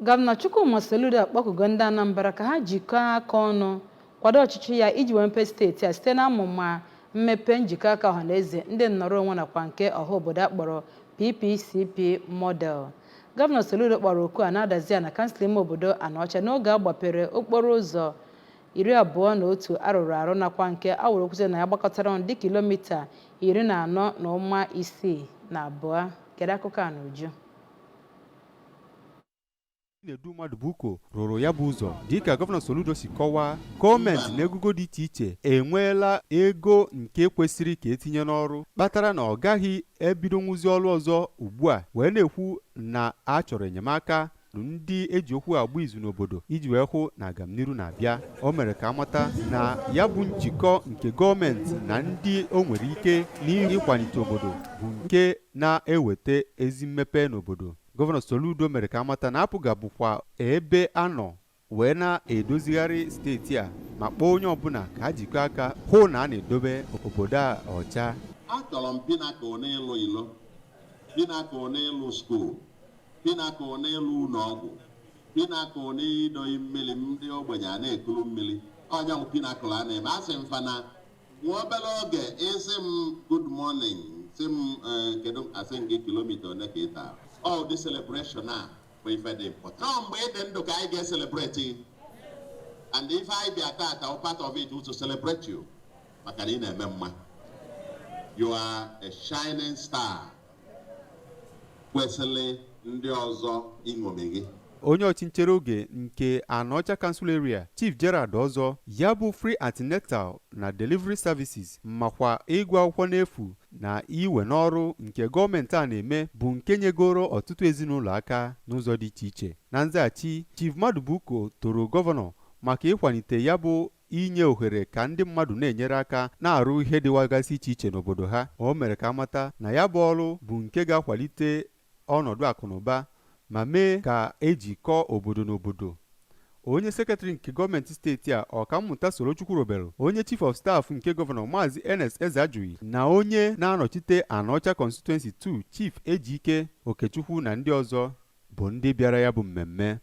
Gọvanọ Chukwuma Soludo akpọkugo ndị Anambra ka ha jikọọ aka ọnụ kwado ọchịchị ya iji wee mepee steeti a site n'amụma mmepe njikọ aka ọhaneze ndị nnọrọ onwe nakwa nke ọha obodo akpọrọ PPCP model. Gọvanọ Soludo kpọrọ oku a na-adazi ya na kansụl ime obodo Anọcha n'oge a gbapere okporo ụzọ 21 arụrụ arụ nakwa nke awụrụ okwuze na ya gbakọtara ọnụ dị kilomita 14.62. Kedu akụkọ a n'uju? Chinedu Madubuko rụrụ ya bụ ụzọ dịka gọvanọ Soludo si kọwaa. Gọọmenti na egugo dị iche iche enweela ego nke kwesịrị ka etinye n'ọrụ kpatara na ọ gaghị ebido nwụzi ọrụ ọzọ ugbu a wee na-ekwu na a chọrọ enyemaka ndị eji okwu agba izu n'obodo iji wee hụ na agamniru na-abịa. O mere ka amata na ya bụ njikọ nke gọọmenti na ndị o nwere ike n'ịkwalite obodo bụ nke na-eweta ezi mmepe n'obodo. Gọvanọ Soludo mere ka amata na apụga bụkwa ebe anọ wee na-edozigharị steeti a ma kpọọ onye ọbụla ka ha jikọọ aka hụ na a na-edobe obodo a ọcha. Achọrọ m pinakọ n'ịlụ ilo, pinakọ n'ịlụ skuul, pinakọ n'ịlụ ụlọ ọgwụ, pinakọ n'idoyi mmiri ndị ogbenye a na-ekuru mmiri. Onye m pinakọ a na-eme asị m fana nwa obere oge isi m good morning si m kedu asị m gị kilomita one ka ị taa. All the celebration now for if they important. Now, then do I get celebrating, and if I be attacked, I'm part of it to celebrate you. Makarina Memma, you are a shining star. Wesley Ndiozo Ingomegi. Onye ọchịnchere oge nke Anọcha Council Area Chief Gerard Ọzọ ya bụ free antenatal na delivery services makwa ịgụ akwụkwọ n'efu na iwe n'ọrụ nke gọọmenti a na-eme bụ nke nyegoro ọtụtụ ezinụlọ aka n'ụzọ dị iche iche. Na nzaghachi, Chief Madubuko toro gọvanọ maka ịkwalite ya bụ inye ohere ka ndị mmadụ na-enyere aka na-arụ ihe dịwagasị iche iche n'obodo ha. O mere ka amata na ya bụ ọrụ bụ nke ga-akwalite ọnọdụ akụnụba ma mee ka ejikọọ obodo n'obodo. Onye sekretari nke gọọmenti steeti a Ọkammụta Sorochukwu Robelu, onye chief of staff nke gọvanọ Maazị Ernest Ezeajui na onye na-anọchite Anọcha Constituency 2 Chief Ejike Okechukwu na ndị ọzọ bụ ndị bịara ya bụ mmemme.